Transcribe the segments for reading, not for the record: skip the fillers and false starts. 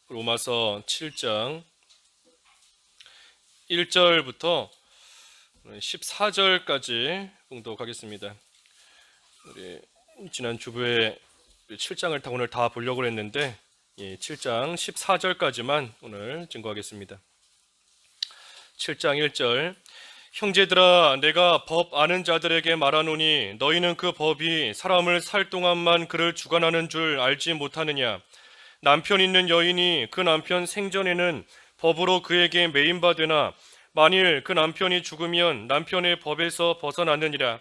로마서 7장 1절부터 14절까지 봉독하겠습니다. 우리 지난 주부에 7장을 오늘 다 보려고 했는데 7장 14절까지만 오늘 증거하겠습니다. 7장 1절 형제들아 내가 법 아는 자들에게 말하노니 너희는 그 법이 사람을 살 동안만 그를 주관하는 줄 알지 못하느냐. 남편 있는 여인이 그 남편 생전에는 법으로 그에게 매인받으나 만일 그 남편이 죽으면 남편의 법에서 벗어났느니라.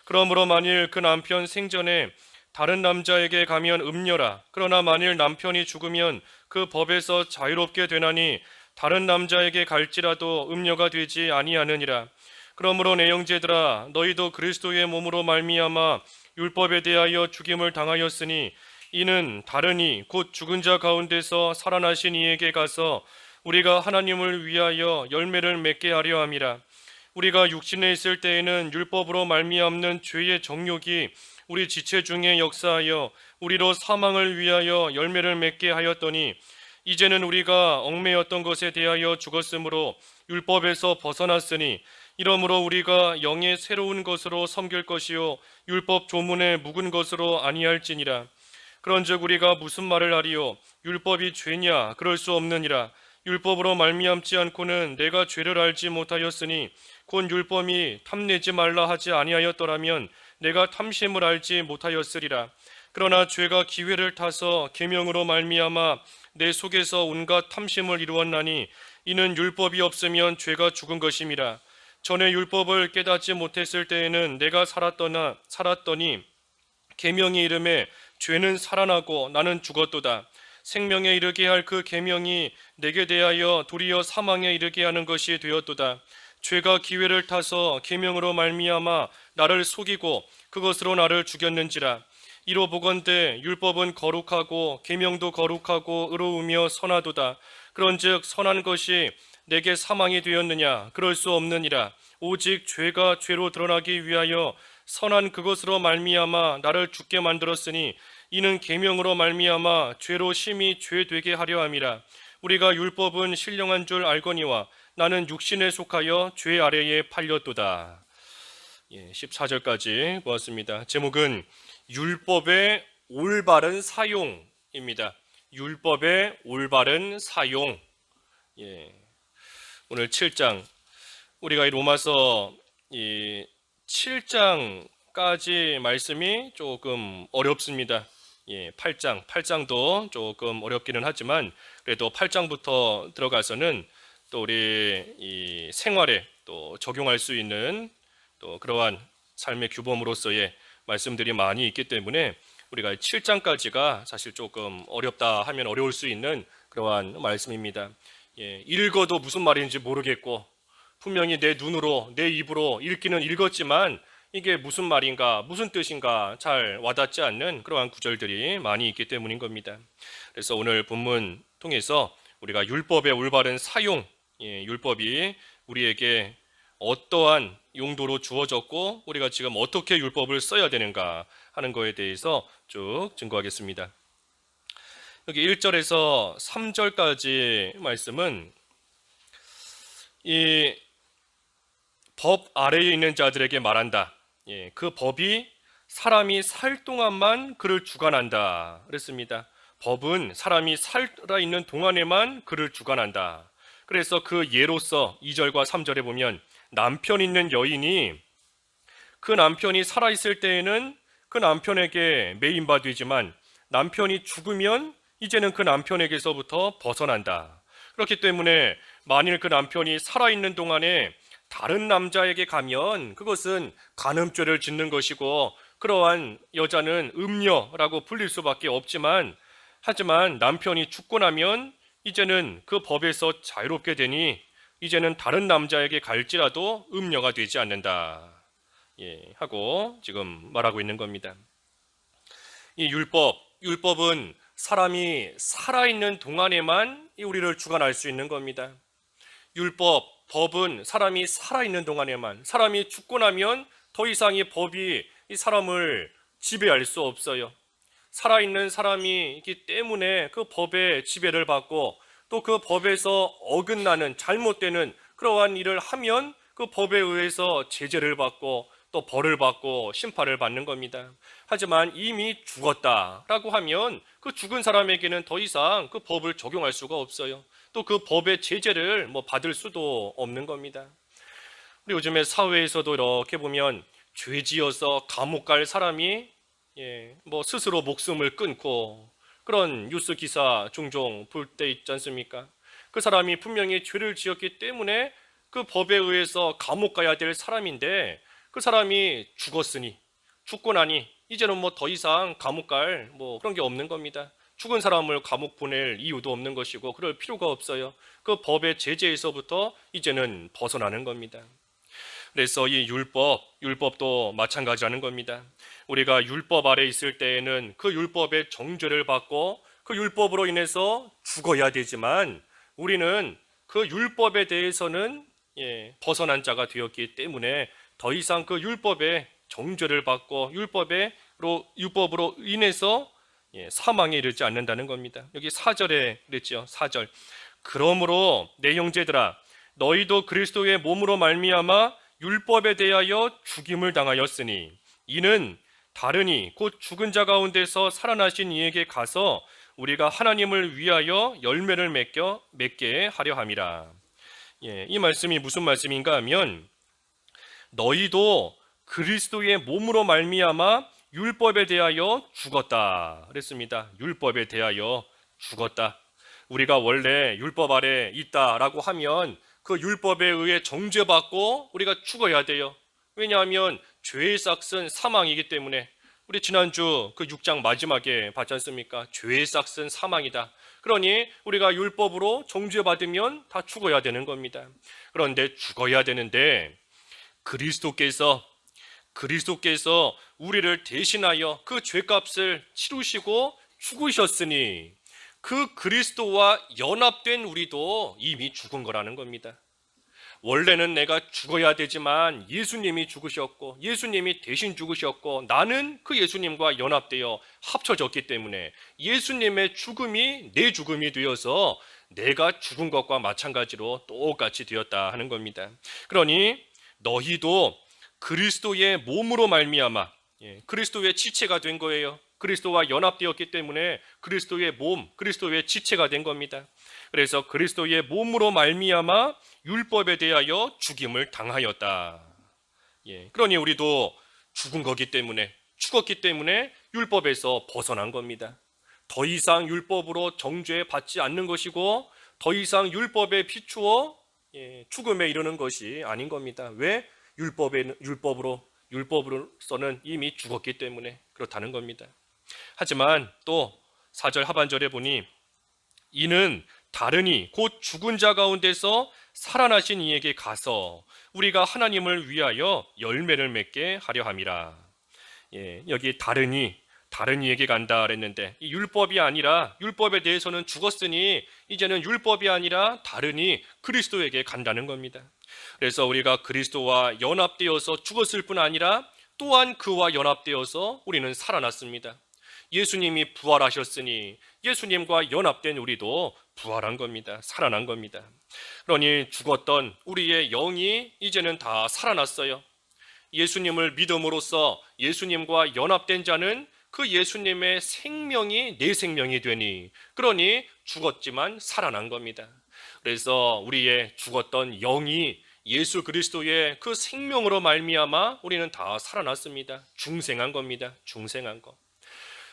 그러므로 만일 그 남편 생전에 다른 남자에게 가면 음녀라. 그러나 만일 남편이 죽으면 그 법에서 자유롭게 되나니 다른 남자에게 갈지라도 음녀가 되지 아니하느니라. 그러므로 내 형제들아 너희도 그리스도의 몸으로 말미암아 율법에 대하여 죽임을 당하였으니 이는 다른 곧 죽은 자 가운데서 살아나신 이에게 가서 우리가 하나님을 위하여 열매를 맺게 하려 함이라. 우리가 육신에 있을 때에는 율법으로 말미암는 죄의 정욕이 우리 지체 중에 역사하여 우리로 사망을 위하여 열매를 맺게 하였더니 이제는 우리가 얽매였던 것에 대하여 죽었으므로 율법에서 벗어났으니 이러므로 우리가 영의 새로운 것으로 섬길 것이요 율법 조문의 묵은 것으로 아니할지니라. 그런즉 우리가 무슨 말을 하리요? 율법이 죄냐? 그럴 수 없느니라. 율법으로 말미암지 않고는 내가 죄를 알지 못하였으니 곧 율법이 탐내지 말라 하지 아니하였더라면 내가 탐심을 알지 못하였으리라. 그러나 죄가 기회를 타서 계명으로 말미암아 내 속에서 온갖 탐심을 이루었나니 이는 율법이 없으면 죄가 죽은 것임이라. 전에 율법을 깨닫지 못했을 때에는 내가 살았더니 계명이 이름에 죄는 살아나고 나는 죽었도다. 생명에 이르게 할 그 계명이 내게 대하여 도리어 사망에 이르게 하는 것이 되었도다. 죄가 기회를 타서 계명으로 말미암아 나를 속이고 그것으로 나를 죽였는지라. 이로 보건대 율법은 거룩하고 계명도 거룩하고 의로우며 선하도다. 그런즉 선한 것이 내게 사망이 되었느냐? 그럴 수 없느니라. 오직 죄가 죄로 드러나기 위하여 선한 그것으로 말미암아 나를 죽게 만들었으니 이는 계명으로 말미암아 죄로 심히 죄 되게 하려 함이라. 우리가 율법은 신령한 줄 알거니와 나는 육신에 속하여 죄 아래에 팔렸도다. 14절까지 보았습니다. 제목은 율법의 올바른 사용입니다. 율법의 올바른 사용. 오늘 7장 우리가 이 로마서 7장까지 말씀이 조금 어렵습니다. 8장도 조금 어렵기는 하지만 그래도 8장부터 들어가서는 또 우리 이 생활에 또 적용할 수 있는 또 그러한 삶의 규범으로서의 말씀들이 많이 있기 때문에 우리가 7장까지가 사실 조금 어렵다 하면 어려울 수 있는 그러한 말씀입니다. 읽어도 무슨 말인지 모르겠고 분명히 내 눈으로 내 입으로 읽기는 읽었지만 이게 무슨 말인가 무슨 뜻인가 잘 와닿지 않는 그러한 구절들이 많이 있기 때문인 겁니다. 그래서 오늘 본문 통해서 우리가 율법의 올바른 사용, 율법이 우리에게 어떠한 용도로 주어졌고 우리가 지금 어떻게 율법을 써야 되는가 하는 거에 대해서 쭉 증거하겠습니다. 여기 1절에서 3절까지 말씀은 이 법 아래에 있는 자들에게 말한다. 그 법이 사람이 살 동안만 그를 주관한다 그랬습니다. 법은 사람이 살아있는 동안에만 그를 주관한다. 그래서 그 예로서 2절과 3절에 보면 남편 있는 여인이 그 남편이 살아있을 때에는 그 남편에게 매인받이지만 남편이 죽으면 이제는 그 남편에게서부터 벗어난다. 그렇기 때문에 만일 그 남편이 살아있는 동안에 다른 남자에게 가면 그것은 간음죄를 짓는 것이고 그러한 여자는 음녀라고 불릴 수밖에 없지만 하지만 남편이 죽고 나면 이제는 그 법에서 자유롭게 되니 이제는 다른 남자에게 갈지라도 음녀가 되지 않는다 하고 지금 말하고 있는 겁니다. 이 율법은 사람이 살아있는 동안에만 우리를 주관할 수 있는 겁니다. 법은 사람이 살아있는 동안에만, 사람이 죽고 나면 더 이상 이 법이 이 사람을 지배할 수 없어요. 살아있는 사람이기 때문에 그 법의 지배를 받고 또 그 법에서 어긋나는 잘못되는 그러한 일을 하면 그 법에 의해서 제재를 받고 또 벌을 받고 심판을 받는 겁니다. 하지만 이미 죽었다라고 하면 그 죽은 사람에게는 더 이상 그 법을 적용할 수가 없어요. 또 그 법의 제재를 받을 수도 없는 겁니다. 우리 요즘에 사회에서도 이렇게 보면 죄 지어서 감옥 갈 사람이 스스로 목숨을 끊고 그런 뉴스 기사 종종 볼 때 있지 않습니까? 그 사람이 분명히 죄를 지었기 때문에 그 법에 의해서 감옥 가야 될 사람인데 그 사람이 죽고 나니 이제는 더 이상 감옥 갈 그런 게 없는 겁니다. 죽은 사람을 감옥 보낼 이유도 없는 것이고 그럴 필요가 없어요. 그 법의 제재에서부터 이제는 벗어나는 겁니다. 그래서 이 율법도 마찬가지라는 겁니다. 우리가 율법 아래 있을 때에는 그 율법의 정죄를 받고 그 율법으로 인해서 죽어야 되지만 우리는 그 율법에 대해서는 벗어난 자가 되었기 때문에 더 이상 그 율법의 정죄를 받고 율법으로 인해서 사망에 이르지 않는다는 겁니다. 여기 4절에 그랬죠. 4절. 그러므로 내 형제들아 너희도 그리스도의 몸으로 말미암아 율법에 대하여 죽임을 당하였으니 이는 다르니 곧 죽은 자 가운데서 살아나신 이에게 가서 우리가 하나님을 위하여 열매를 맺게 하려 함이라. 이 말씀이 무슨 말씀인가 하면 너희도 그리스도의 몸으로 말미암아 율법에 대하여 죽었다 그랬습니다. 율법에 대하여 죽었다. 우리가 원래 율법 아래 있다라고 하면 그 율법에 의해 정죄받고 우리가 죽어야 돼요. 왜냐하면 죄의 싹은 사망이기 때문에. 우리 지난주 그 6장 마지막에 봤지 않습니까? 죄의 싹은 사망이다. 그러니 우리가 율법으로 정죄받으면 다 죽어야 되는 겁니다. 그런데 죽어야 되는데 그리스도께서 우리를 대신하여 그 죄값을 치르시고 죽으셨으니 그 그리스도와 연합된 우리도 이미 죽은 거라는 겁니다. 원래는 내가 죽어야 되지만 예수님이 죽으셨고 예수님이 대신 죽으셨고 나는 그 예수님과 연합되어 합쳐졌기 때문에 예수님의 죽음이 내 죽음이 되어서 내가 죽은 것과 마찬가지로 똑같이 되었다 하는 겁니다. 그러니 너희도 그리스도의 몸으로 말미암아 그리스도의 지체가 된 거예요. 그리스도와 연합되었기 때문에 그리스도의 몸, 그리스도의 지체가 된 겁니다. 그래서 그리스도의 몸으로 말미암아 율법에 대하여 죽임을 당하였다. 그러니 우리도 죽었기 때문에 율법에서 벗어난 겁니다. 더 이상 율법으로 정죄받지 않는 것이고 더 이상 율법에 비추어 죽음에 이르는 것이 아닌 겁니다. 왜? 율법으로서는 이미 죽었기 때문에 그렇다는 겁니다. 하지만 또 4절 하반절에 보니 이는 다르니 곧 죽은 자 가운데서 살아나신 이에게 가서 우리가 하나님을 위하여 열매를 맺게 하려 함이라. 여기 다른 이에게 간다 그랬는데 이 율법에 대해서는 죽었으니 이제는 율법이 아니라 다르니 그리스도에게 간다는 겁니다. 그래서 우리가 그리스도와 연합되어서 죽었을 뿐 아니라 또한 그와 연합되어서 우리는 살아났습니다. 예수님이 부활하셨으니 예수님과 연합된 우리도 부활한 겁니다. 살아난 겁니다. 그러니 죽었던 우리의 영이 이제는 다 살아났어요. 예수님을 믿음으로써 예수님과 연합된 자는 그 예수님의 생명이 내 생명이 되니 그러니 죽었지만 살아난 겁니다. 그래서 우리의 죽었던 영이 예수 그리스도의 그 생명으로 말미암아 우리는 다 살아났습니다. 중생한 겁니다. 중생한 것.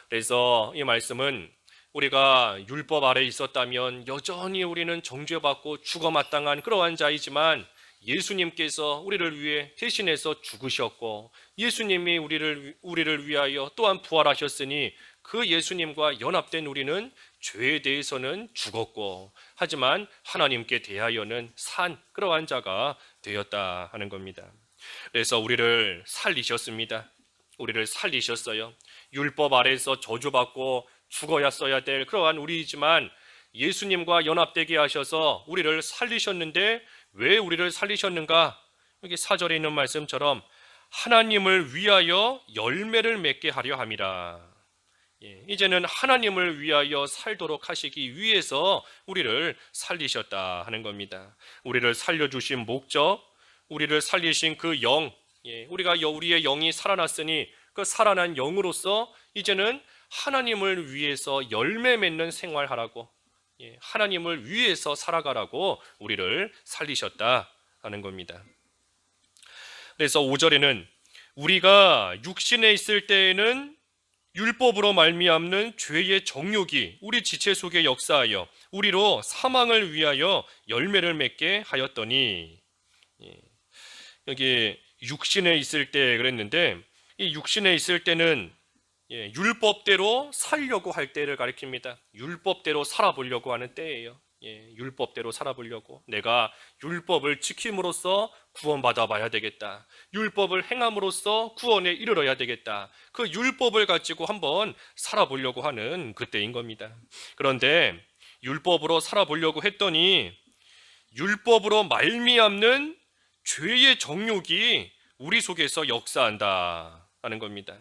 그래서 이 말씀은 우리가 율법 아래 있었다면 여전히 우리는 정죄받고 죽어 마땅한 그러한 자이지만 예수님께서 우리를 위해 대신해서 죽으셨고 예수님이 우리를 위하여 또한 부활하셨으니 그 예수님과 연합된 우리는 죄에 대해서는 죽었고 하지만 하나님께 대하여는 산 그러한 자가 되었다 하는 겁니다. 그래서 우리를 살리셨습니다. 우리를 살리셨어요. 율법 아래에서 저주받고 죽어야 될 그러한 우리이지만 예수님과 연합되게 하셔서 우리를 살리셨는데 왜 우리를 살리셨는가? 여기 4절에 있는 말씀처럼 하나님을 위하여 열매를 맺게 하려 함이라. 이제는 하나님을 위하여 살도록 하시기 위해서 우리를 살리셨다 하는 겁니다. 우리를 살려주신 목적, 우리를 살리신 그 영, 우리의 영이 살아났으니 그 살아난 영으로서 이제는 하나님을 위해서 열매 맺는 생활하라고, 하나님을 위해서 살아가라고 우리를 살리셨다 하는 겁니다. 그래서 5절에는 우리가 육신에 있을 때에는 율법으로 말미암는 죄의 정욕이 우리 지체 속에 역사하여 우리로 사망을 위하여 열매를 맺게 하였더니, 여기 육신에 있을 때 그랬는데 이 육신에 있을 때는 율법대로 살려고 할 때를 가리킵니다. 율법대로 살아보려고 하는 때예요. 율법대로 살아보려고, 내가 율법을 지킴으로써 구원받아 봐야 되겠다, 율법을 행함으로써 구원에 이르러야 되겠다, 그 율법을 가지고 한번 살아보려고 하는 그때인 겁니다. 그런데 율법으로 살아보려고 했더니 율법으로 말미암는 죄의 정욕이 우리 속에서 역사한다 하는 겁니다.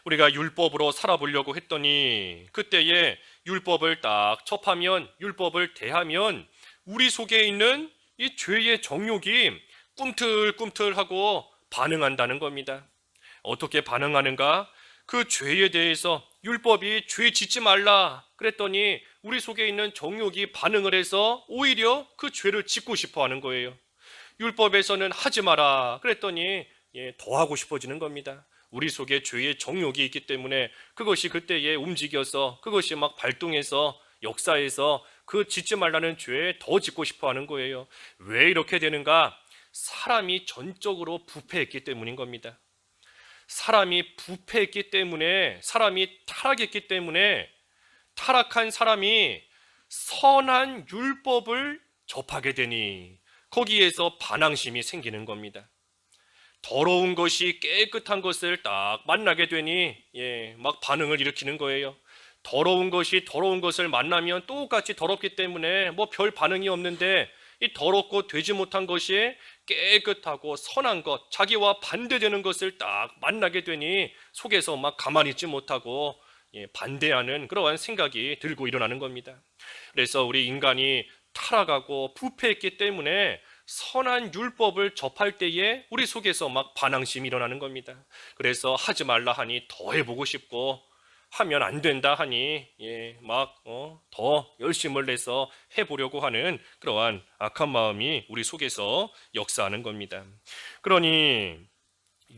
우리가 율법으로 살아보려고 했더니 그때에 율법을 딱 접하면, 율법을 대하면 우리 속에 있는 이 죄의 정욕이 꿈틀꿈틀하고 반응한다는 겁니다. 어떻게 반응하는가? 그 죄에 대해서 율법이 죄 짓지 말라 그랬더니 우리 속에 있는 정욕이 반응을 해서 오히려 그 죄를 짓고 싶어 하는 거예요. 율법에서는 하지 마라 그랬더니 더 하고 싶어지는 겁니다. 우리 속에 죄의 정욕이 있기 때문에 그것이 그때에 움직여서, 그것이 막 발동해서 역사해서 그 짓지 말라는 죄에 더 짓고 싶어 하는 거예요. 왜 이렇게 되는가? 사람이 전적으로 부패했기 때문인 겁니다. 사람이 부패했기 때문에, 사람이 타락했기 때문에 타락한 사람이 선한 율법을 접하게 되니 거기에서 반항심이 생기는 겁니다. 더러운 것이 깨끗한 것을 딱 만나게 되니 막 반응을 일으키는 거예요. 더러운 것이 더러운 것을 만나면 똑같이 더럽기 때문에 뭐 별 반응이 없는데, 이 더럽고 되지 못한 것이 깨끗하고 선한 것, 자기와 반대되는 것을 딱 만나게 되니 속에서 막 가만히 있지 못하고 반대하는 그러한 생각이 들고 일어나는 겁니다. 그래서 우리 인간이 타락하고 부패했기 때문에 선한 율법을 접할 때에 우리 속에서 막 반항심이 일어나는 겁니다. 그래서 하지 말라 하니 더 해보고 싶고, 하면 안 된다 하니 더 열심을 내서 해보려고 하는 그러한 악한 마음이 우리 속에서 역사하는 겁니다. 그러니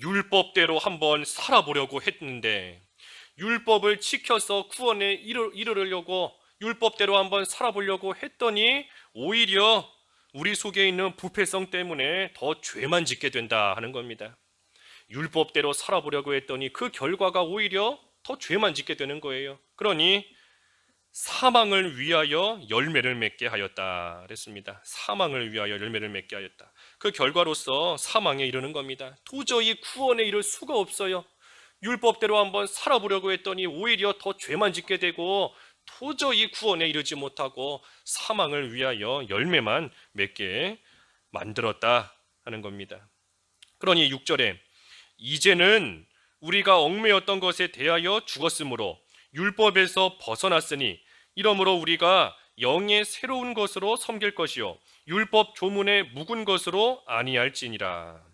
율법대로 한번 살아보려고 했는데, 율법을 지켜서 구원에 이르려고 율법대로 한번 살아보려고 했더니 오히려 우리 속에 있는 부패성 때문에 더 죄만 짓게 된다 하는 겁니다. 율법대로 살아보려고 했더니 그 결과가 오히려 더 죄만 짓게 되는 거예요. 그러니 사망을 위하여 열매를 맺게 하였다 그랬습니다. 사망을 위하여 열매를 맺게 하였다. 그 결과로서 사망에 이르는 겁니다. 도저히 구원에 이를 수가 없어요. 율법대로 한번 살아보려고 했더니 오히려 더 죄만 짓게 되고 도저히 구원에 이르지 못하고 사망을 위하여 열매만 맺게 만들었다 하는 겁니다. 그러니 6절에 이제는 우리가 얽매였던 것에 대하여 죽었으므로 율법에서 벗어났으니 이러므로 우리가 영의 새로운 것으로 섬길 것이요 율법 조문의 묵은 것으로 아니할지니라.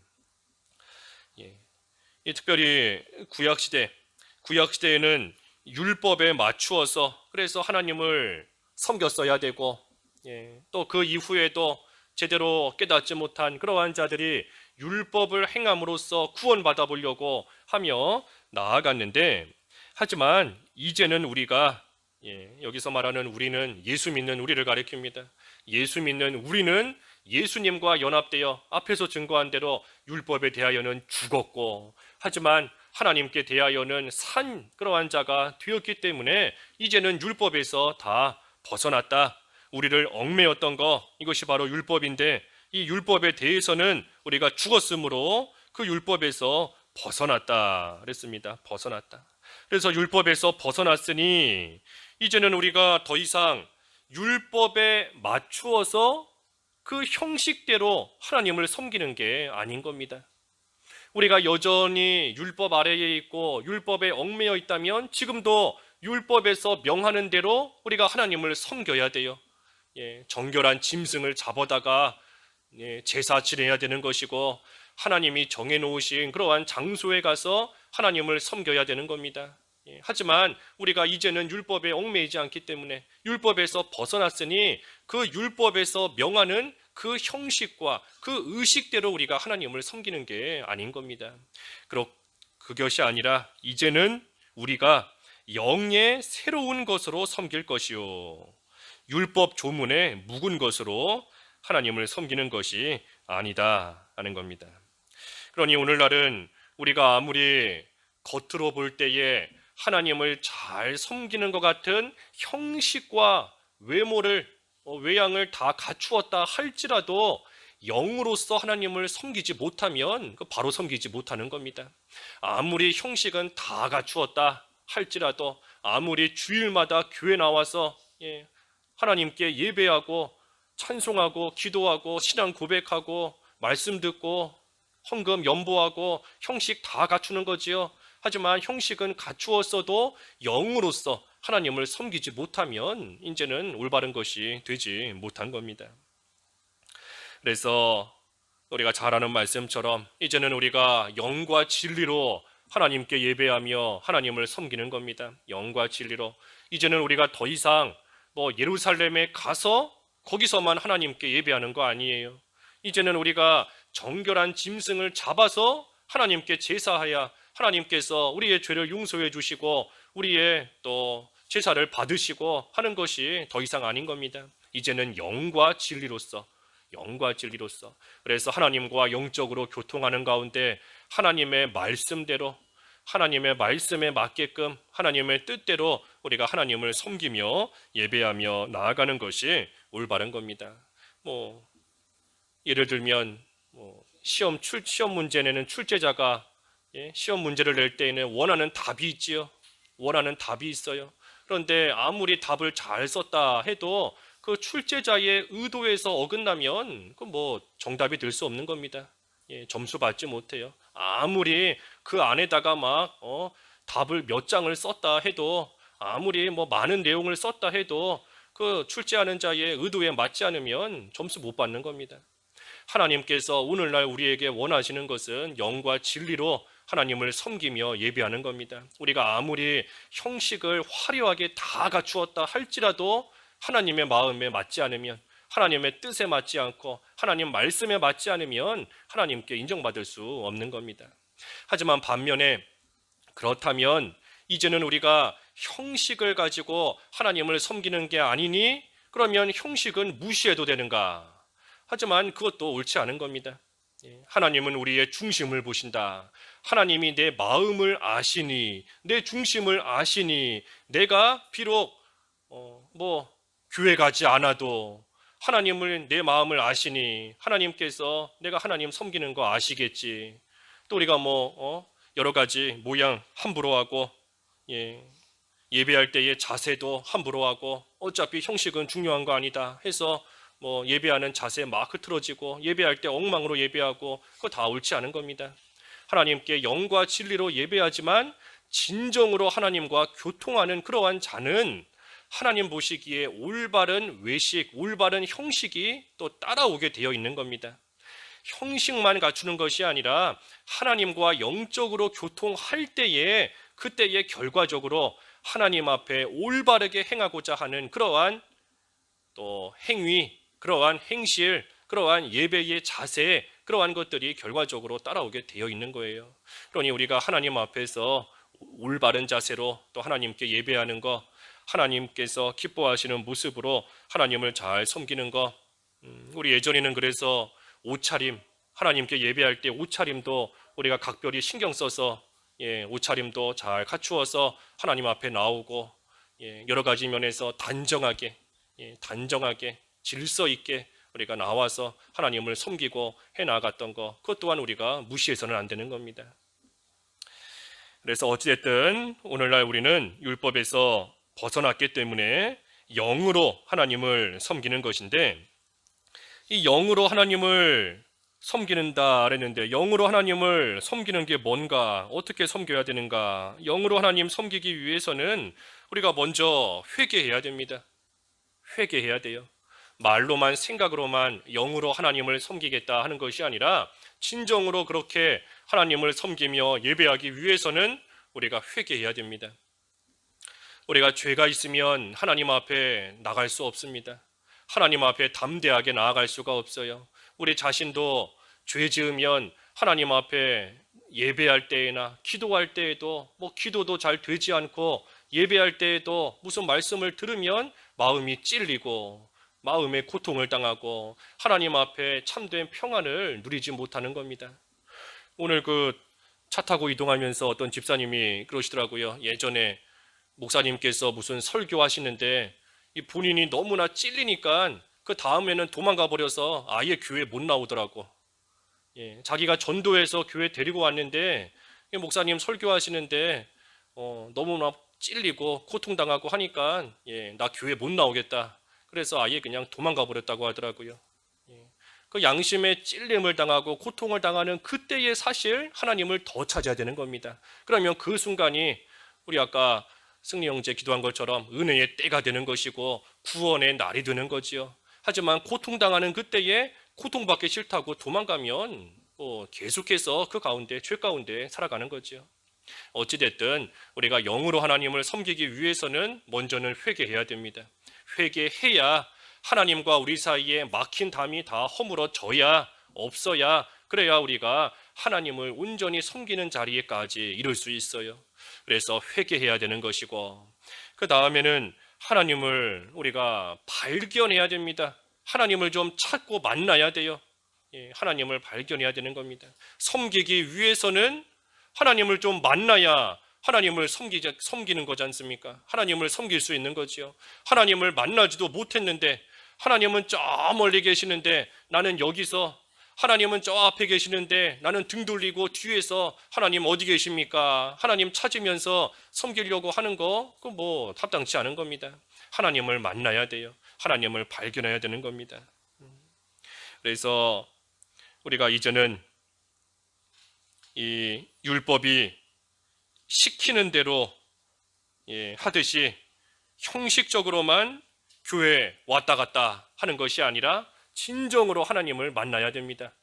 특별히 구약시대에는 율법에 맞추어서 그래서 하나님을 섬겼어야 되고, 또 그 이후에도 제대로 깨닫지 못한 그러한 자들이 율법을 행함으로써 구원받아 보려고 하며 나아갔는데, 하지만 이제는 우리가, 여기서 말하는 우리는 예수 믿는 우리를 가리킵니다. 예수 믿는 우리는 예수님과 연합되어 앞에서 증거한 대로 율법에 대하여는 죽었고, 하지만 하나님께 대하여는 산 그러한 자가 되었기 때문에 이제는 율법에서 다 벗어났다. 우리를 얽매였던 것, 이것이 바로 율법인데 이 율법에 대해서는 우리가 죽었으므로 그 율법에서 벗어났다 그랬습니다. 벗어났다. 그래서 율법에서 벗어났으니 이제는 우리가 더 이상 율법에 맞추어서 그 형식대로 하나님을 섬기는 게 아닌 겁니다. 우리가 여전히 율법 아래에 있고 율법에 얽매여 있다면 지금도 율법에서 명하는 대로 우리가 하나님을 섬겨야 돼요. 정결한 짐승을 잡아다가 제사 지내야 되는 것이고, 하나님이 정해놓으신 그러한 장소에 가서 하나님을 섬겨야 되는 겁니다. 하지만 우리가 이제는 율법에 얽매이지 않기 때문에, 율법에서 벗어났으니 그 율법에서 명하는 그 형식과 그 의식대로 우리가 하나님을 섬기는 게 아닌 겁니다. 그것이 아니라 이제는 우리가 영의 새로운 것으로 섬길 것이요, 율법 조문에 묵은 것으로 하나님을 섬기는 것이 아니다 하는 겁니다. 그러니 오늘날은 우리가 아무리 겉으로 볼 때에 하나님을 잘 섬기는 것 같은 형식과 외양을 다 갖추었다 할지라도 영으로서 하나님을 섬기지 못하면 바로 섬기지 못하는 겁니다. 아무리 형식은 다 갖추었다 할지라도, 아무리 주일마다 교회 나와서 하나님께 예배하고 찬송하고 기도하고 신앙 고백하고 말씀 듣고 헌금 연보하고 형식 다 갖추는 거지요. 하지만 형식은 갖추었어도 영으로서 하나님을 섬기지 못하면 이제는 올바른 것이 되지 못한 겁니다. 그래서 우리가 잘 아는 말씀처럼 이제는 우리가 영과 진리로 하나님께 예배하며 하나님을 섬기는 겁니다. 영과 진리로. 이제는 우리가 더 이상 예루살렘에 가서 거기서만 하나님께 예배하는 거 아니에요. 이제는 우리가 정결한 짐승을 잡아서 하나님께 제사하여 하나님께서 우리의 죄를 용서해 주시고 우리의 또 제사를 받으시고 하는 것이 더 이상 아닌 겁니다. 이제는 영과 진리로서. 그래서 하나님과 영적으로 교통하는 가운데 하나님의 말씀대로, 하나님의 말씀에 맞게끔 하나님의 뜻대로 우리가 하나님을 섬기며 예배하며 나아가는 것이 올바른 겁니다. 예를 들면 시험 문제 내는 출제자가 시험 문제를 낼 때에는 원하는 답이 있지요. 원하는 답이 있어요. 그런데 아무리 답을 잘 썼다 해도 그 출제자의 의도에서 어긋나면 정답이 될 수 없는 겁니다. 점수 받지 못해요. 아무리 그 안에다가 답을 몇 장을 썼다 해도, 아무리 많은 내용을 썼다 해도 그 출제하는 자의 의도에 맞지 않으면 점수 못 받는 겁니다. 하나님께서 오늘날 우리에게 원하시는 것은 영과 진리로 하나님을 섬기며 예배하는 겁니다. 우리가 아무리 형식을 화려하게 다 갖추었다 할지라도 하나님의 마음에 맞지 않으면, 하나님의 뜻에 맞지 않고 하나님 말씀에 맞지 않으면 하나님께 인정받을 수 없는 겁니다. 하지만 반면에 그렇다면 이제는 우리가 형식을 가지고 하나님을 섬기는 게 아니니 그러면 형식은 무시해도 되는가? 하지만 그것도 옳지 않은 겁니다. 하나님은 우리의 중심을 보신다. 하나님이 내 마음을 아시니, 내 중심을 아시니, 내가 비록 교회 가지 않아도 하나님을, 내 마음을 아시니 하나님께서 내가 하나님 섬기는 거 아시겠지. 또 우리가 여러 가지 모양 함부로 하고 예배할 때의 자세도 함부로 하고 어차피 형식은 중요한 거 아니다 해서 예배하는 자세 막 흐트러지고 예배할 때 엉망으로 예배하고 그거 다 옳지 않은 겁니다. 하나님께 영과 진리로 예배하지만 진정으로 하나님과 교통하는 그러한 자는 하나님 보시기에 올바른 외식, 올바른 형식이 또 따라오게 되어 있는 겁니다. 형식만 갖추는 것이 아니라 하나님과 영적으로 교통할 때에 그때에 결과적으로 하나님 앞에 올바르게 행하고자 하는 그러한 또 행위, 그러한 행실, 그러한 예배의 자세, 그러한 것들이 결과적으로 따라오게 되어 있는 거예요. 그러니 우리가 하나님 앞에서 올바른 자세로 또 하나님께 예배하는 것, 하나님께서 기뻐하시는 모습으로 하나님을 잘 섬기는 것, 우리 예전에는 그래서 옷차림, 하나님께 예배할 때 옷차림도 우리가 각별히 신경 써서 옷차림도 잘 갖추어서 하나님 앞에 나오고 여러 가지 면에서 단정하게 질서 있게 우리가 나와서 하나님을 섬기고 해나갔던 것, 그것 또한 우리가 무시해서는 안 되는 겁니다. 그래서 어찌됐든 오늘날 우리는 율법에서 벗어났기 때문에 영으로 하나님을 섬기는 것인데, 이 영으로 하나님을 섬기는다 그랬는데 영으로 하나님을 섬기는 게 뭔가, 어떻게 섬겨야 되는가? 영으로 하나님 섬기기 위해서는 우리가 먼저 회개해야 됩니다. 회개해야 돼요. 말로만 생각으로만 영으로 하나님을 섬기겠다 하는 것이 아니라 진정으로 그렇게 하나님을 섬기며 예배하기 위해서는 우리가 회개해야 됩니다. 우리가 죄가 있으면 하나님 앞에 나갈 수 없습니다. 하나님 앞에 담대하게 나아갈 수가 없어요. 우리 자신도 죄 지으면 하나님 앞에 예배할 때나 기도할 때에도 기도도 잘 되지 않고 예배할 때에도 무슨 말씀을 들으면 마음이 찔리고 마음의 고통을 당하고 하나님 앞에 참된 평안을 누리지 못하는 겁니다. 오늘 차 타고 이동하면서 어떤 집사님이 그러시더라고요. 예전에 목사님께서 무슨 설교하시는데 이 본인이 너무나 찔리니까 그 다음에는 도망가 버려서 아예 교회 못 나오더라고. 자기가 전도해서 교회 데리고 왔는데 목사님 설교하시는데 너무나 찔리고 고통당하고 하니까 나 교회 못 나오겠다. 그래서 아예 그냥 도망가 버렸다고 하더라고요. 그 양심의 찔림을 당하고 고통을 당하는 그때에 사실 하나님을 더 찾아야 되는 겁니다. 그러면 그 순간이 우리 아까 승리 형제 기도한 것처럼 은혜의 때가 되는 것이고 구원의 날이 되는 거지요. 하지만 고통당하는 그때에 고통받기 싫다고 도망가면 계속해서 그 가운데 죄 가운데 살아가는 거지요. 어찌됐든 우리가 영으로 하나님을 섬기기 위해서는 먼저는 회개해야 됩니다. 회개해야 하나님과 우리 사이에 막힌 담이 다 허물어져야 없어야 그래야 우리가 하나님을 온전히 섬기는 자리에까지 이룰 수 있어요. 그래서 회개해야 되는 것이고 그 다음에는 하나님을 우리가 발견해야 됩니다. 하나님을 좀 찾고 만나야 돼요. 하나님을 발견해야 되는 겁니다. 섬기기 위해서는 하나님을 좀 만나야 하나님을 섬기는 거지 않습니까? 하나님을 섬길 수 있는 거지요. 하나님을 만나지도 못했는데 하나님은 저 멀리 계시는데 나는 여기서, 하나님은 저 앞에 계시는데 나는 등 돌리고 뒤에서 하나님 어디 계십니까? 하나님 찾으면서 섬기려고 하는 거 그거 합당치 않은 겁니다. 하나님을 만나야 돼요. 하나님을 발견해야 되는 겁니다. 그래서 우리가 이제는 이 율법이 시키는 대로 하듯이 형식적으로만 교회에 왔다 갔다 하는 것이 아니라 진정으로 하나님을 만나야 됩니다.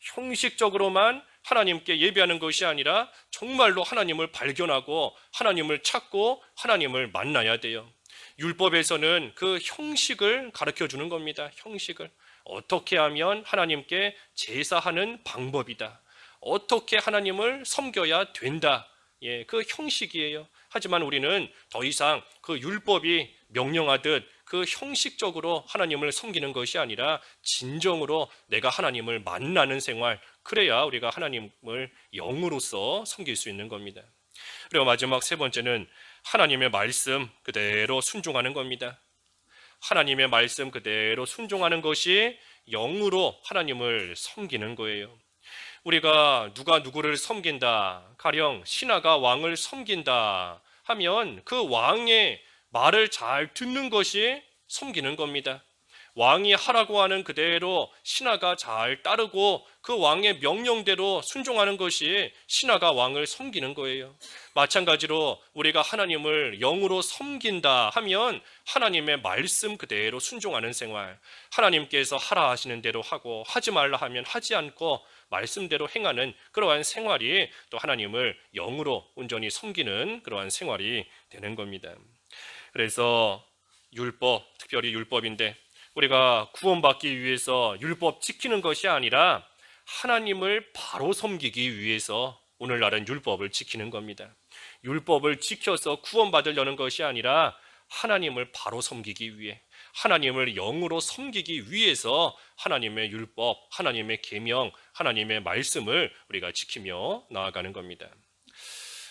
형식적으로만 하나님께 예배하는 것이 아니라 정말로 하나님을 발견하고 하나님을 찾고 하나님을 만나야 돼요. 율법에서는 그 형식을 가르쳐 주는 겁니다. 형식을 어떻게 하면 하나님께 제사하는 방법이다. 어떻게 하나님을 섬겨야 된다. 그 형식이에요. 하지만 우리는 더 이상 그 율법이 명령하듯 그 형식적으로 하나님을 섬기는 것이 아니라 진정으로 내가 하나님을 만나는 생활, 그래야 우리가 하나님을 영으로서 섬길 수 있는 겁니다. 그리고 마지막 세 번째는 하나님의 말씀 그대로 순종하는 겁니다. 하나님의 말씀 그대로 순종하는 것이 영으로 하나님을 섬기는 거예요. 우리가 누가 누구를 섬긴다, 가령 신하가 왕을 섬긴다 하면 그 왕의 말을 잘 듣는 것이 섬기는 겁니다. 왕이 하라고 하는 그대로 신하가 잘 따르고 그 왕의 명령대로 순종하는 것이 신하가 왕을 섬기는 거예요. 마찬가지로 우리가 하나님을 영으로 섬긴다 하면 하나님의 말씀 그대로 순종하는 생활, 하나님께서 하라 하시는 대로 하고 하지 말라 하면 하지 않고 말씀대로 행하는 그러한 생활이 또 하나님을 영으로 온전히 섬기는 그러한 생활이 되는 겁니다. 그래서 율법, 특별히 율법인데 우리가 구원받기 위해서 율법 지키는 것이 아니라 하나님을 바로 섬기기 위해서 오늘날은 율법을 지키는 겁니다. 율법을 지켜서 구원받으려는 것이 아니라 하나님을 바로 섬기기 위해, 하나님을 영으로 섬기기 위해서 하나님의 율법, 하나님의 계명, 하나님의 말씀을 우리가 지키며 나아가는 겁니다.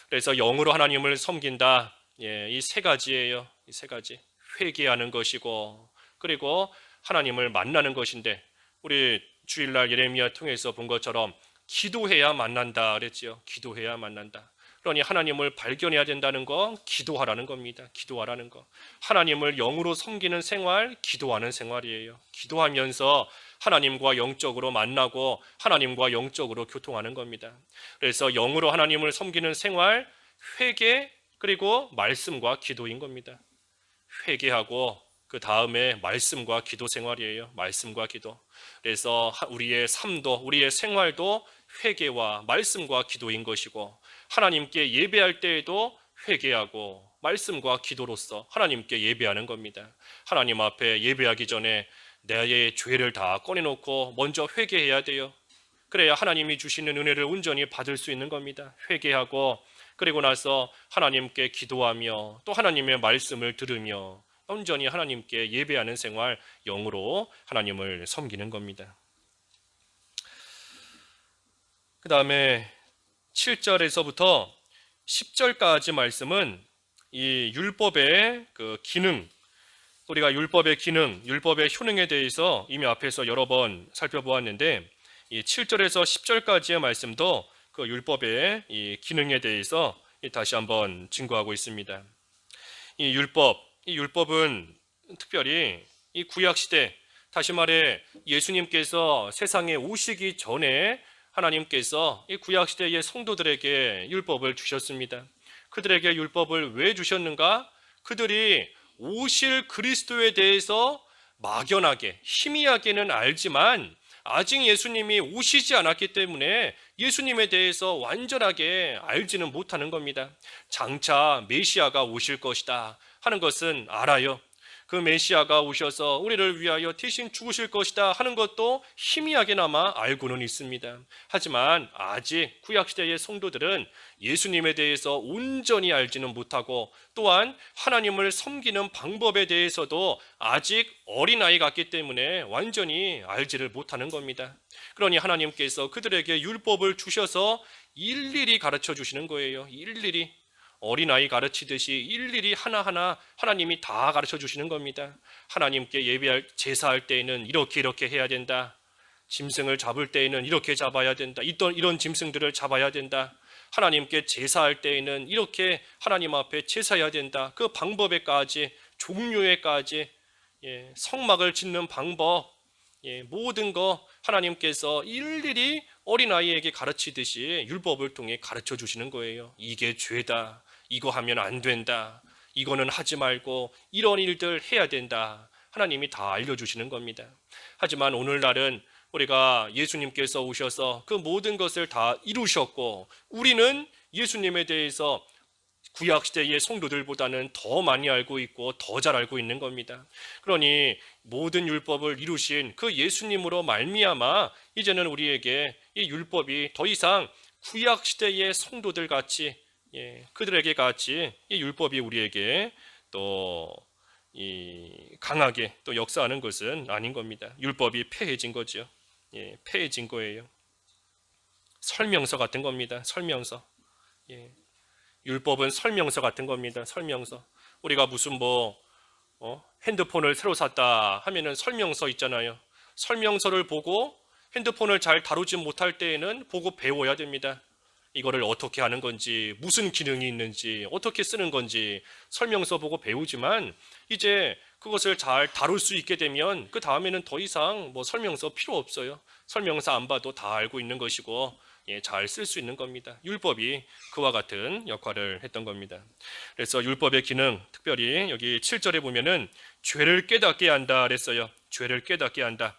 그래서 영으로 하나님을 섬긴다, 이 세 가지예요. 이 세 가지. 회개하는 것이고 그리고 하나님을 만나는 것인데 우리 주일날 예레미야 통해서 본 것처럼 기도해야 만난다 그랬지요. 기도해야 만난다. 그러니 하나님을 발견해야 된다는 거 기도하라는 겁니다. 기도하라는 거. 하나님을 영으로 섬기는 생활, 기도하는 생활이에요. 기도하면서 하나님과 영적으로 만나고 하나님과 영적으로 교통하는 겁니다. 그래서 영으로 하나님을 섬기는 생활, 회개, 그리고 말씀과 기도인 겁니다. 회개하고 그 다음에 말씀과 기도 생활이에요. 말씀과 기도. 그래서 우리의 삶도 우리의 생활도 회개와 말씀과 기도인 것이고, 하나님께 예배할 때에도 회개하고 말씀과 기도로서 하나님께 예배하는 겁니다. 하나님 앞에 예배하기 전에 나의 죄를 다 꺼내놓고 먼저 회개해야 돼요. 그래야 하나님이 주시는 은혜를 온전히 받을 수 있는 겁니다. 회개하고 그리고 나서 하나님께 기도하며 또 하나님의 말씀을 들으며 온전히 하나님께 예배하는 생활, 영으로 하나님을 섬기는 겁니다. 그 다음에 7절에서부터 10절까지 말씀은 이 율법의 그 기능, 우리가 율법의 기능, 율법의 효능에 대해서 이미 앞에서 여러 번 살펴보았는데, 이 7절에서 10절까지의 말씀도 그 율법의 이 기능에 대해서 다시 한번 증거하고 있습니다. 이 율법은 특별히 이 구약 시대, 다시 말해 예수님께서 세상에 오시기 전에 하나님께서 이 구약 시대의 성도들에게 율법을 주셨습니다. 그들에게 율법을 왜 주셨는가? 그들이 오실 그리스도에 대해서 막연하게, 희미하게는 알지만 아직 예수님이 오시지 않았기 때문에 예수님에 대해서 완전하게 알지는 못하는 겁니다. 장차 메시아가 오실 것이다 하는 것은 알아요. 그 메시아가 오셔서 우리를 위하여 대신 죽으실 것이다 하는 것도 희미하게나마 알고는 있습니다. 하지만 아직 구약시대의 성도들은 예수님에 대해서 온전히 알지는 못하고, 또한 하나님을 섬기는 방법에 대해서도 아직 어린아이 같기 때문에 완전히 알지를 못하는 겁니다. 그러니 하나님께서 그들에게 율법을 주셔서 일일이 가르쳐 주시는 거예요. 일일이. 어린아이 가르치듯이 일일이 하나하나 하나님이 다 가르쳐 주시는 겁니다. 하나님께 예배할 제사할 때에는 이렇게 해야 된다. 짐승을 잡을 때에는 이렇게 잡아야 된다. 이런 짐승들을 잡아야 된다. 하나님께 제사할 때에는 이렇게 하나님 앞에 제사해야 된다. 그 방법에까지, 종류에까지, 성막을 짓는 방법, 모든 거 하나님께서 일일이 어린아이에게 가르치듯이 율법을 통해 가르쳐 주시는 거예요. 이게 죄다. 이거 하면 안 된다. 이거는 하지 말고 이런 일들 해야 된다. 하나님이 다 알려주시는 겁니다. 하지만 오늘날은 우리가 예수님께서 오셔서 그 모든 것을 다 이루셨고, 우리는 예수님에 대해서 구약시대의 성도들보다는 더 많이 알고 있고 더 잘 알고 있는 겁니다. 그러니 모든 율법을 이루신 그 예수님으로 말미암아 이제는 우리에게 이 율법이 더 이상 구약시대의 성도들 같이, 그들에게 같이 이 율법이 우리에게 또 강하게 또 역사하는 것은 아닌 겁니다. 율법이 폐해진 거죠. 폐해진 거예요. 설명서 같은 겁니다. 설명서. 율법은 설명서 같은 겁니다. 설명서. 우리가 무슨 핸드폰을 새로 샀다 하면은 설명서 있잖아요. 설명서를 보고 핸드폰을 잘 다루지 못할 때에는 보고 배워야 됩니다. 이거를 어떻게 하는 건지, 무슨 기능이 있는지, 어떻게 쓰는 건지 설명서 보고 배우지만, 이제 그것을 잘 다룰 수 있게 되면 그 다음에는 더 이상 설명서 필요 없어요. 설명서 안 봐도 다 알고 있는 것이고 잘 쓸 수 있는 겁니다. 율법이 그와 같은 역할을 했던 겁니다. 그래서 율법의 기능, 특별히 여기 7절에 보면은 죄를 깨닫게 한다 그랬어요. 죄를 깨닫게 한다.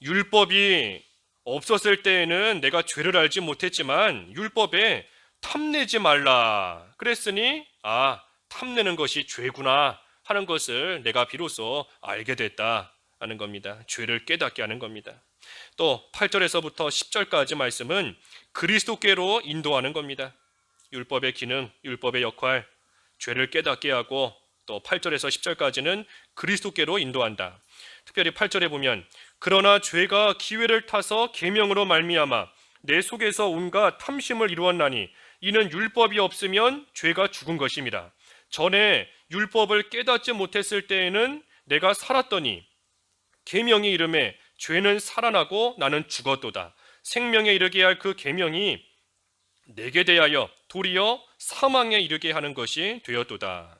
율법이 없었을 때에는 내가 죄를 알지 못했지만 율법에 탐내지 말라 그랬으니, 탐내는 것이 죄구나 하는 것을 내가 비로소 알게 됐다 하는 겁니다. 죄를 깨닫게 하는 겁니다. 또 8절에서부터 10절까지 말씀은 그리스도께로 인도하는 겁니다. 율법의 기능, 율법의 역할, 죄를 깨닫게 하고, 또 8절에서 10절까지는 그리스도께로 인도한다. 특별히 8절에 보면 그러나 죄가 기회를 타서 계명으로 말미암아 내 속에서 온갖 탐심을 이루었나니 이는 율법이 없으면 죄가 죽은 것임이라. 전에 율법을 깨닫지 못했을 때에는 내가 살았더니 계명이 이름에 죄는 살아나고 나는 죽었도다. 생명에 이르게 할 그 계명이 내게 대하여 도리어 사망에 이르게 하는 것이 되었도다.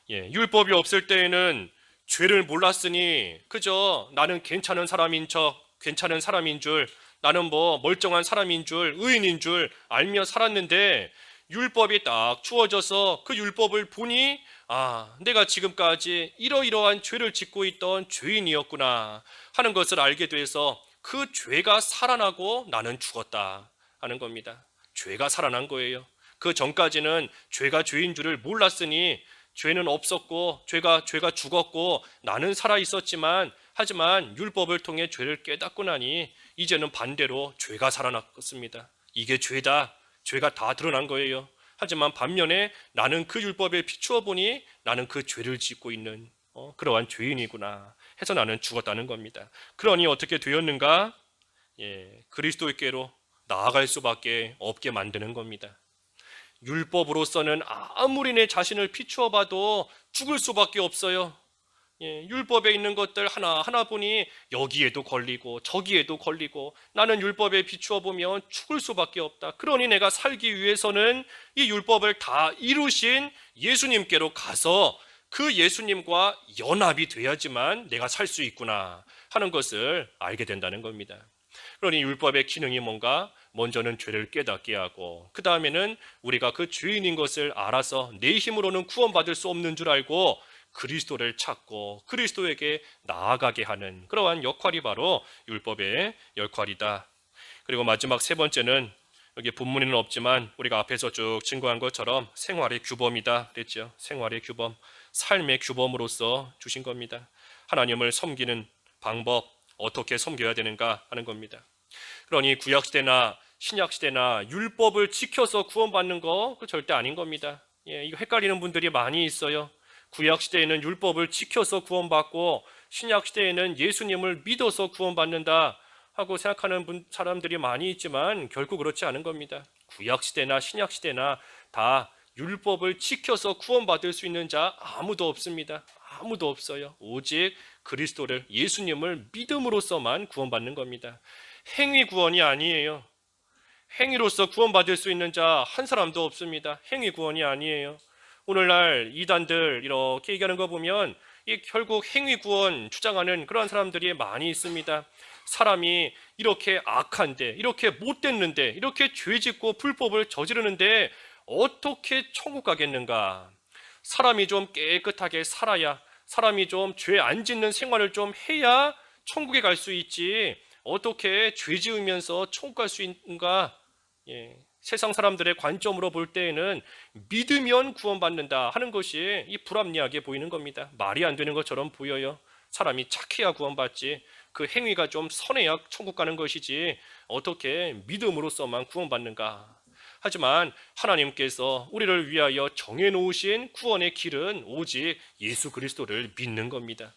율법이 없을 때에는 죄를 몰랐으니 그저 나는 괜찮은 사람인 척, 괜찮은 사람인 줄, 나는 멀쩡한 사람인 줄, 의인인 줄 알며 살았는데, 율법이 딱 주어져서 그 율법을 보니 내가 지금까지 이러이러한 죄를 짓고 있던 죄인이었구나 하는 것을 알게 돼서 그 죄가 살아나고 나는 죽었다 하는 겁니다. 죄가 살아난 거예요. 그 전까지는 죄가 죄인 줄을 몰랐으니 죄는 없었고 죄가 죽었고 나는 살아 있었지만 하지만 율법을 통해 죄를 깨닫고 나니 이제는 반대로 죄가 살아났습니다. 이게 죄다. 죄가 다 드러난 거예요. 하지만 반면에 나는 그 율법에 비추어 보니 나는 그 죄를 짓고 있는 그러한 죄인이구나 해서 나는 죽었다는 겁니다. 그러니 어떻게 되었는가? 그리스도께로 나아갈 수밖에 없게 만드는 겁니다. 율법으로서는 아무리 내 자신을 비추어 봐도 죽을 수밖에 없어요. 율법에 있는 것들 하나하나 보니 여기에도 걸리고 저기에도 걸리고 나는 율법에 비추어 보면 죽을 수밖에 없다. 그러니 내가 살기 위해서는 이 율법을 다 이루신 예수님께로 가서 그 예수님과 연합이 돼야지만 내가 살 수 있구나 하는 것을 알게 된다는 겁니다. 그러니 율법의 기능이 뭔가? 먼저는 죄를 깨닫게 하고 그 다음에는 우리가 그 죄인인 것을 알아서 내 힘으로는 구원받을 수 없는 줄 알고 그리스도를 찾고 그리스도에게 나아가게 하는 그러한 역할이 바로 율법의 역할이다. 그리고 마지막 세 번째는 여기 본문에는 없지만 우리가 앞에서 쭉 증거한 것처럼 생활의 규범이다 그랬죠. 생활의 규범, 삶의 규범으로서 주신 겁니다. 하나님을 섬기는 방법, 어떻게 섬겨야 되는가 하는 겁니다. 그러니 구약시대나 신약시대나 율법을 지켜서 구원받는 거 절대 아닌 겁니다. 이거 헷갈리는 분들이 많이 있어요. 구약시대에는 율법을 지켜서 구원받고 신약시대에는 예수님을 믿어서 구원받는다 하고 생각하는 사람들이 많이 있지만 결국 그렇지 않은 겁니다. 구약시대나 신약시대나 다 율법을 지켜서 구원받을 수 있는 자 아무도 없습니다. 아무도 없어요. 오직 그리스도를 예수님을 믿음으로써만 구원받는 겁니다. 행위 구원이 아니에요. 행위로서 구원받을 수 있는 자 한 사람도 없습니다. 행위 구원이 아니에요. 오늘날 이단들 이렇게 얘기하는 거 보면 결국 행위 구원 주장하는 그런 사람들이 많이 있습니다. 사람이 이렇게 악한데, 이렇게 못됐는데, 이렇게 죄짓고 불법을 저지르는데 어떻게 천국 가겠는가? 사람이 좀 깨끗하게 살아야, 사람이 좀 죄 안 짓는 생활을 좀 해야 천국에 갈 수 있지. 어떻게 죄 지으면서 천국 갈 수 있는가? 세상 사람들의 관점으로 볼 때에는 믿으면 구원받는다 하는 것이 이 불합리하게 보이는 겁니다. 말이 안 되는 것처럼 보여요. 사람이 착해야 구원받지 그 행위가 좀 선해야 천국 가는 것이지 어떻게 믿음으로서만 구원받는가? 하지만 하나님께서 우리를 위하여 정해놓으신 구원의 길은 오직 예수 그리스도를 믿는 겁니다.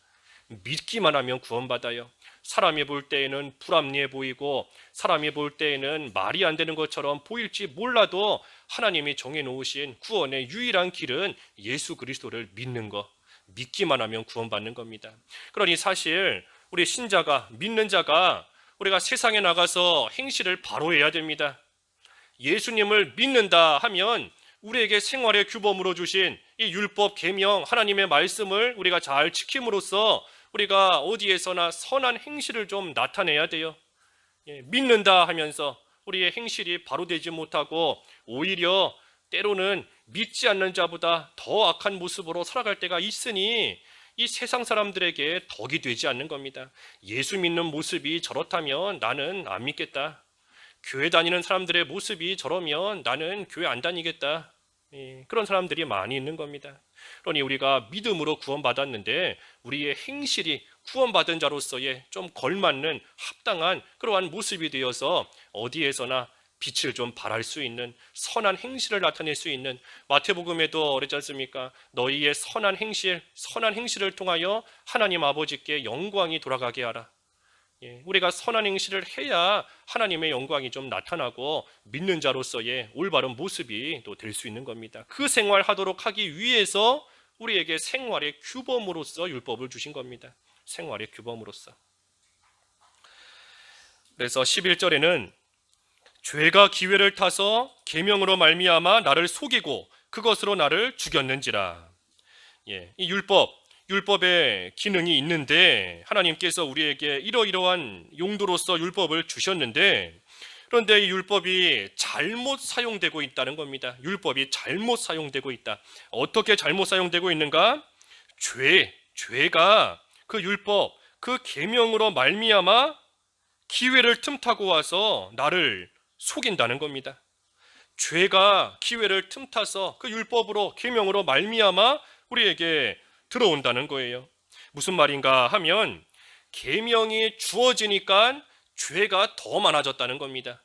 믿기만 하면 구원받아요. 사람이 볼 때에는 불합리해 보이고 사람이 볼 때에는 말이 안 되는 것처럼 보일지 몰라도 하나님이 정해놓으신 구원의 유일한 길은 예수 그리스도를 믿는 것, 믿기만 하면 구원받는 겁니다. 그러니 사실 우리 신자가, 믿는 자가 우리가 세상에 나가서 행실을 바로 해야 됩니다. 예수님을 믿는다 하면 우리에게 생활의 규범으로 주신 이 율법 계명 하나님의 말씀을 우리가 잘 지킴으로써 우리가 어디에서나 선한 행실을 좀 나타내야 돼요. 믿는다 하면서 우리의 행실이 바로 되지 못하고 오히려 때로는 믿지 않는 자보다 더 악한 모습으로 살아갈 때가 있으니 이 세상 사람들에게 덕이 되지 않는 겁니다. 예수 믿는 모습이 저렇다면 나는 안 믿겠다. 교회 다니는 사람들의 모습이 저러면 나는 교회 안 다니겠다. 그런 사람들이 많이 있는 겁니다. 그러니 우리가 믿음으로 구원받았는데 우리의 행실이 구원받은 자로서의 좀 걸맞는 합당한 그러한 모습이 되어서 어디에서나 빛을 좀 발할 수 있는 선한 행실을 나타낼 수 있는 마태복음에도 그랬지 않습니까? 너희의 선한 행실을 통하여 하나님 아버지께 영광이 돌아가게 하라. 우리가 선한 행실을 해야 하나님의 영광이 좀 나타나고 믿는 자로서의 올바른 모습이 또 될 수 있는 겁니다. 그 생활하도록 하기 위해서 우리에게 생활의 규범으로서 율법을 주신 겁니다. 생활의 규범으로서. 그래서 11절에는 죄가 기회를 타서 계명으로 말미암아 나를 속이고 그것으로 나를 죽였는지라. 이 율법의 기능이 있는데 하나님께서 우리에게 이러이러한 용도로서 율법을 주셨는데 그런데 이 율법이 잘못 사용되고 있다는 겁니다. 율법이 잘못 사용되고 있다. 어떻게 잘못 사용되고 있는가? 죄가 그 율법, 그 계명으로 말미암아 기회를 틈타고 와서 나를 속인다는 겁니다. 죄가 기회를 틈타서 그 율법으로 계명으로 말미암아 우리에게 들어온다는 거예요. 무슨 말인가 하면 계명이 주어지니까 죄가 더 많아졌다는 겁니다.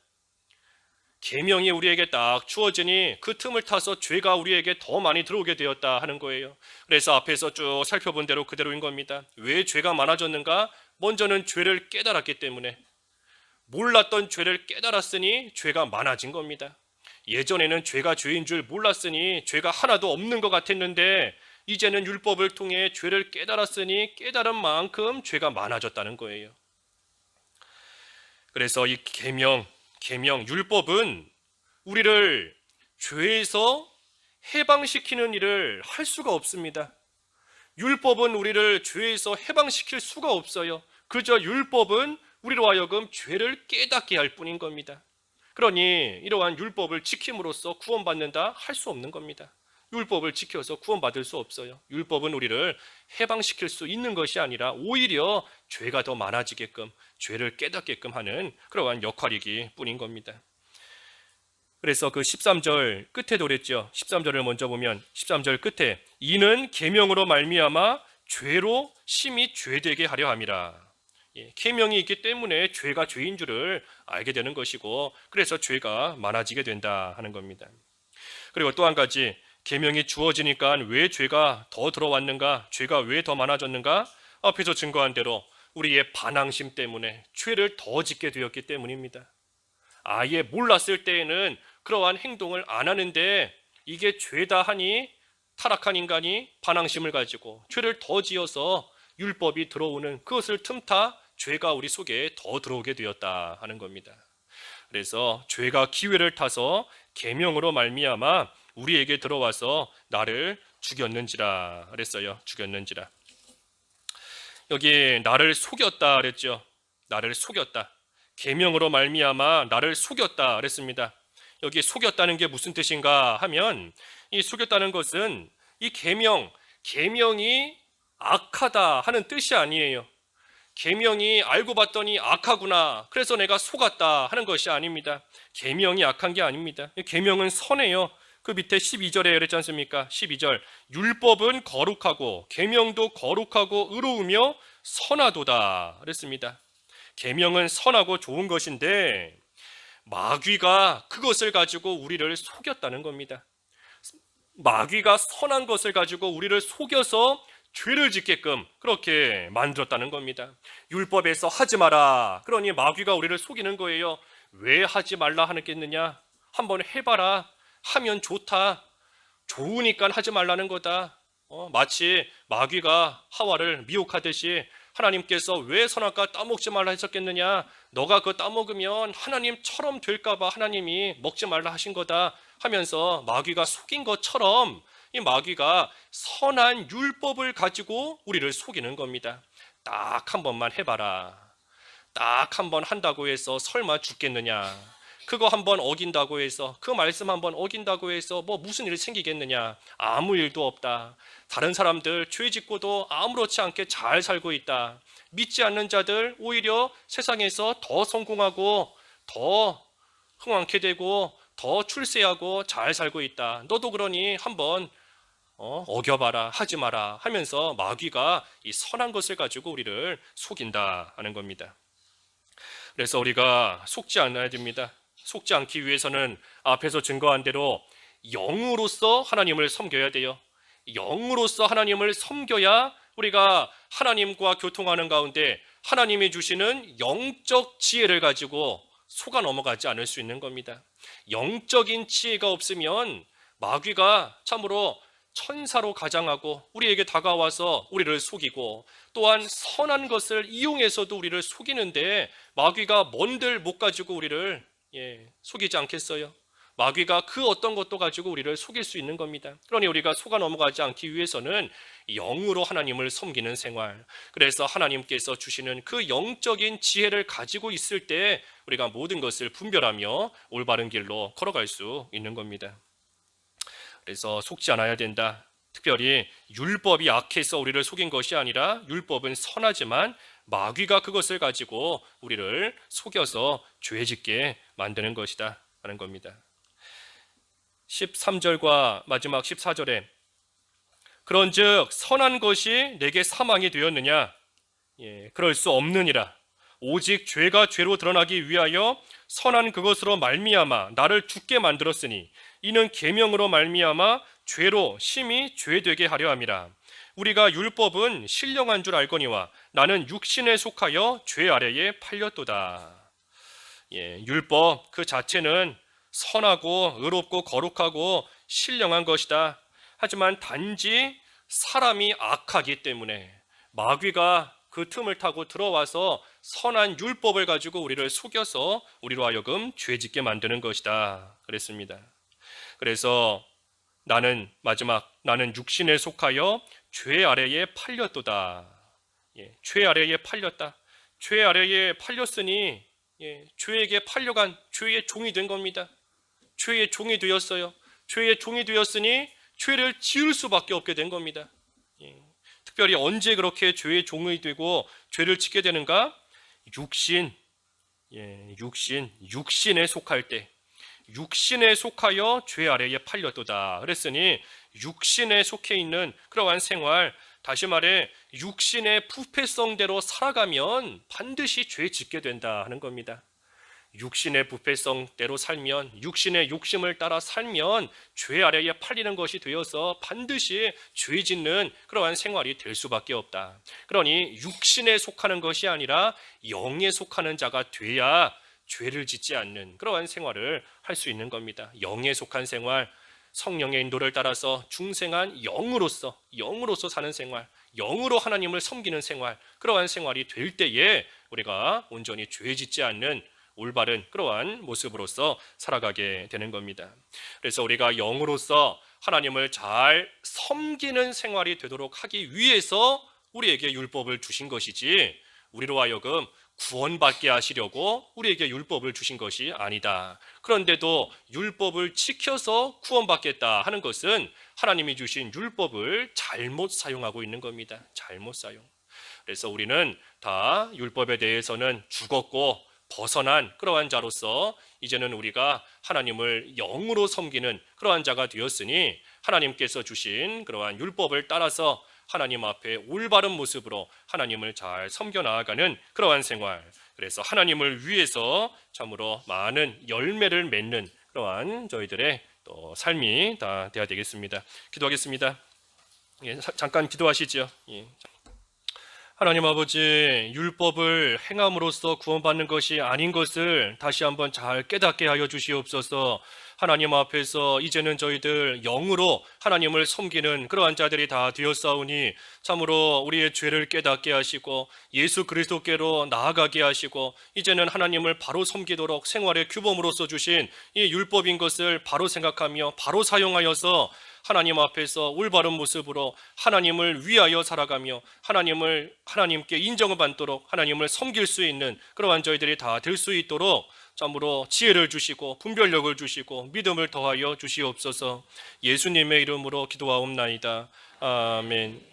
계명이 우리에게 딱 주어지니 그 틈을 타서 죄가 우리에게 더 많이 들어오게 되었다 하는 거예요. 그래서 앞에서 쭉 살펴본 대로 그대로인 겁니다. 왜 죄가 많아졌는가? 먼저는 죄를 깨달았기 때문에, 몰랐던 죄를 깨달았으니 죄가 많아진 겁니다. 예전에는 죄가 죄인 줄 몰랐으니 죄가 하나도 없는 것 같았는데 이제는 율법을 통해 죄를 깨달았으니 깨달은 만큼 죄가 많아졌다는 거예요. 그래서 이 계명, 율법은 우리를 죄에서 해방시키는 일을 할 수가 없습니다. 율법은 우리를 죄에서 해방시킬 수가 없어요. 그저 율법은 우리로 하여금 죄를 깨닫게 할 뿐인 겁니다. 그러니 이러한 율법을 지킴으로써 구원받는다 할 수 없는 겁니다. 율법을 지켜서 구원받을 수 없어요. 율법은 우리를 해방시킬 수 있는 것이 아니라 오히려 죄가 더 많아지게끔, 죄를 깨닫게끔 하는 그러한 역할이기 뿐인 겁니다. 그래서 그 13절 끝에도 그랬죠. 13절을 먼저 보면 13절 끝에 이는 계명으로 말미암아 죄로 심히 죄되게 하려 함이라. 계명이 있기 때문에 죄가 죄인 줄을 알게 되는 것이고, 그래서 죄가 많아지게 된다 하는 겁니다. 그리고 또 한 가지, 계명이 주어지니까 왜 죄가 더 들어왔는가, 죄가 왜 더 많아졌는가? 앞에서 증거한 대로 우리의 반항심 때문에 죄를 더 짓게 되었기 때문입니다. 아예 몰랐을 때에는 그러한 행동을 안 하는데 이게 죄다 하니 타락한 인간이 반항심을 가지고 죄를 더 지어서 율법이 들어오는 그것을 틈타 죄가 우리 속에 더 들어오게 되었다 하는 겁니다. 그래서 죄가 기회를 타서 계명으로 말미암아 우리에게 들어와서 나를 죽였는지라 그랬어요. 죽였는지라. 여기 나를 속였다 그랬죠. 나를 속였다. 계명으로 말미암아 나를 속였다 그랬습니다. 여기 속였다는 게 무슨 뜻인가 하면, 이 속였다는 것은 이 계명이 악하다 하는 뜻이 아니에요. 계명이 알고 봤더니 악하구나, 그래서 내가 속았다 하는 것이 아닙니다. 계명이 악한 게 아닙니다. 계명은 선해요. 그 밑에 12절에 그랬지 않습니까? 12절 율법은 거룩하고 계명도 거룩하고 의로우며 선하도다 그랬습니다. 계명은 선하고 좋은 것인데 마귀가 그것을 가지고 우리를 속였다는 겁니다. 마귀가 선한 것을 가지고 우리를 속여서 죄를 짓게끔 그렇게 만들었다는 겁니다. 율법에서 하지 마라, 그러니 마귀가 우리를 속이는 거예요. 왜 하지 말라 하겠느냐? 한번 해봐라, 하면 좋다, 좋으니까 하지 말라는 거다. 마치 마귀가 하와를 미혹하듯이 하나님께서 왜 선악과 따먹지 말라 하셨겠느냐? 너가 그거 따먹으면 하나님처럼 될까봐 하나님이 먹지 말라 하신 거다 하면서 마귀가 속인 것처럼 이 마귀가 선한 율법을 가지고 우리를 속이는 겁니다. 딱 한 번만 해봐라. 딱 한 번 한다고 해서 설마 죽겠느냐? 그거 한번 어긴다고 해서, 그 말씀 한번 어긴다고 해서 뭐 무슨 일이 생기겠느냐? 아무 일도 없다. 다른 사람들 죄 짓고도 아무렇지 않게 잘 살고 있다. 믿지 않는 자들 오히려 세상에서 더 성공하고 더 흥왕케 되고 더 출세하고 잘 살고 있다. 너도 그러니 한번 어겨봐라, 하지 마라 하면서 마귀가 이 선한 것을 가지고 우리를 속인다 하는 겁니다. 그래서 우리가 속지 않아야 됩니다. 속지 않기 위해서는 앞에서 증거한 대로 영으로서 하나님을 섬겨야 돼요. 영으로서 하나님을 섬겨야 우리가 하나님과 교통하는 가운데 하나님이 주시는 영적 지혜를 가지고 속아 넘어가지 않을 수 있는 겁니다. 영적인 지혜가 없으면 마귀가 참으로 천사로 가장하고 우리에게 다가와서 우리를 속이고, 또한 선한 것을 이용해서도 우리를 속이는데 마귀가 뭔들 못 가지고 우리를 속이지 않겠어요? 마귀가 그 어떤 것도 가지고 우리를 속일 수 있는 겁니다. 그러니 우리가 속아 넘어가지 않기 위해서는 영으로 하나님을 섬기는 생활, 그래서 하나님께서 주시는 그 영적인 지혜를 가지고 있을 때 우리가 모든 것을 분별하며 올바른 길로 걸어갈 수 있는 겁니다. 그래서 속지 않아야 된다. 특별히 율법이 악해서 우리를 속인 것이 아니라 율법은 선하지만 마귀가 그것을 가지고 우리를 속여서 죄 짓게 만드는 것이다 하는 겁니다. 13절과 마지막 14절에 그런즉 선한 것이 내게 사망이 되었느냐? 그럴 수 없느니라. 오직 죄가 죄로 드러나기 위하여 선한 그것으로 말미암아 나를 죽게 만들었으니 이는 계명으로 말미암아 죄로 심히 죄되게 하려 함이라. 우리가 율법은 신령한 줄 알거니와 나는 육신에 속하여 죄 아래에 팔렸도다. 율법 그 자체는 선하고 의롭고 거룩하고 신령한 것이다. 하지만 단지 사람이 악하기 때문에 마귀가 그 틈을 타고 들어와서 선한 율법을 가지고 우리를 속여서 우리로 하여금 죄짓게 만드는 것이다 그랬습니다. 그래서 나는 육신에 속하여 죄 아래에 팔렸도다. 죄 아래에 팔렸다. 죄 아래에 팔렸으니 죄에게 팔려간 죄의 종이 된 겁니다. 죄의 종이 되었어요. 죄의 종이 되었으니 죄를 지을 수밖에 없게 된 겁니다. 특별히 언제 그렇게 죄의 종이 되고 죄를 짓게 되는가? 육신에 속할 때, 육신에 속하여 죄 아래에 팔렸도다 그랬으니 육신에 속해 있는 그러한 생활, 다시 말해 육신의 부패성대로 살아가면 반드시 죄 짓게 된다 하는 겁니다. 육신의 부패성대로 살면, 육신의 욕심을 따라 살면 죄 아래에 팔리는 것이 되어서 반드시 죄 짓는 그러한 생활이 될 수밖에 없다. 그러니 육신에 속하는 것이 아니라 영에 속하는 자가 돼야 죄를 짓지 않는 그러한 생활을 할 수 있는 겁니다. 영에 속한 생활, 성령의 인도를 따라서 중생한 영으로서 사는 생활, 영으로 하나님을 섬기는 생활, 그러한 생활이 될 때에 우리가 온전히 죄 짓지 않는 올바른 그러한 모습으로서 살아가게 되는 겁니다. 그래서 우리가 영으로서 하나님을 잘 섬기는 생활이 되도록 하기 위해서 우리에게 율법을 주신 것이지, 우리로 하여금 구원받게 하시려고 우리에게 율법을 주신 것이 아니다. 그런데도 율법을 지켜서 구원받겠다 하는 것은 하나님이 주신 율법을 잘못 사용하고 있는 겁니다. 잘못 사용. 그래서 우리는 다 율법에 대해서는 죽었고 벗어난 그러한 자로서 이제는 우리가 하나님을 영으로 섬기는 그러한 자가 되었으니 하나님께서 주신 그러한 율법을 따라서 하나님 앞에 올바른 모습으로 하나님을 잘 섬겨 나아가는 그러한 생활, 그래서 하나님을 위해서 참으로 많은 열매를 맺는 그러한 저희들의 또 삶이 다 되어야 되겠습니다. 기도하겠습니다. 잠깐 기도하시죠. 하나님 아버지, 율법을 행함으로써 구원받는 것이 아닌 것을 다시 한번 잘 깨닫게 하여 주시옵소서. 하나님 앞에서 이제는 저희들 영으로 하나님을 섬기는 그러한 자들이 다 되었사오니 참으로 우리의 죄를 깨닫게 하시고 예수 그리스도께로 나아가게 하시고 이제는 하나님을 바로 섬기도록 생활의 규범으로서 주신 이 율법인 것을 바로 생각하며 바로 사용하여서 하나님 앞에서 올바른 모습으로 하나님을 위하여 살아가며 하나님께 인정을 받도록 하나님을 섬길 수 있는 그러한 저희들이 다 될 수 있도록 참으로 지혜를 주시고 분별력을 주시고 믿음을 더하여 주시옵소서. 예수님의 이름으로 기도하옵나이다. 아멘.